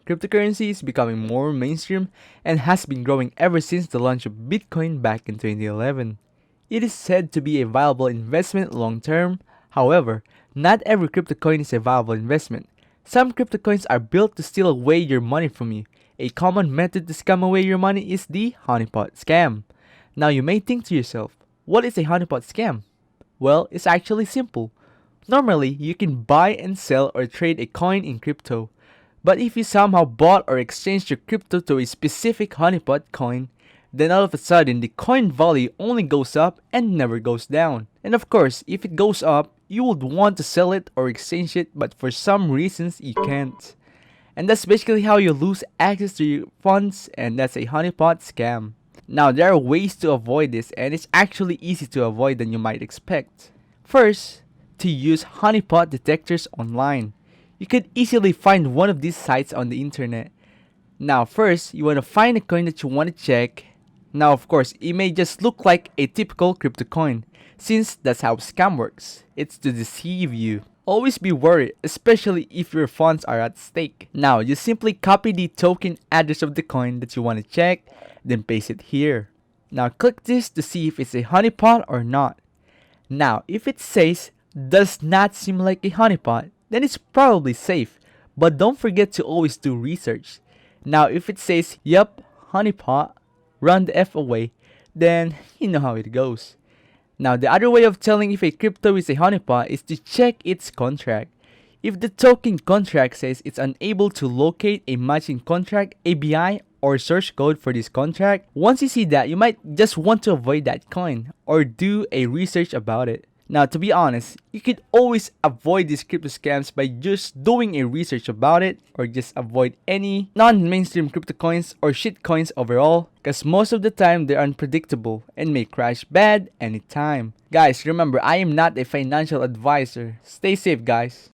Cryptocurrency is becoming more mainstream and has been growing ever since the launch of Bitcoin back in 2011. It is said to be a viable investment long term. However, not every crypto coin is a viable investment. Some crypto coins are built to steal away your money from you. A common method to scam away your money is the honeypot scam. Now you may think to yourself, what is a honeypot scam? Well, it's actually simple. Normally, you can buy and sell or trade a coin in crypto. But if you somehow bought or exchanged your crypto to a specific honeypot coin, then all of a sudden the coin value only goes up and never goes down. And of course, if it goes up, you would want to sell it or exchange it, but for some reasons you can't. And that's basically how you lose access to your funds, and that's a honeypot scam. Now, there are ways to avoid this, and it's actually easy to avoid than you might expect. First, to use honeypot detectors online. You could easily find one of these sites on the internet. Now, first, you want to find a coin that you want to check. Now, of course, it may just look like a typical crypto coin, since that's how scam works. It's to deceive you. Always be worried, especially if your funds are at stake. Now, you simply copy the token address of the coin that you want to check, then paste it here. Now, click this to see if it's a honeypot or not. Now, if it says, does not seem like a honeypot, then it's probably safe. But don't forget to always do research. Now, if it says, yup, honeypot, run the F away, then you know how it goes. Now, the other way of telling if a crypto is a honeypot is to check its contract. If the token contract says it's unable to locate a matching contract ABI or source code for this contract, once you see that, you might just want to avoid that coin or do a research about it. Now, to be honest, you could always avoid these crypto scams by just doing a research about it, or just avoid any non-mainstream crypto coins or shit coins overall, because most of the time they're unpredictable and may crash bad anytime. Guys, remember, I am not a financial advisor. Stay safe, guys.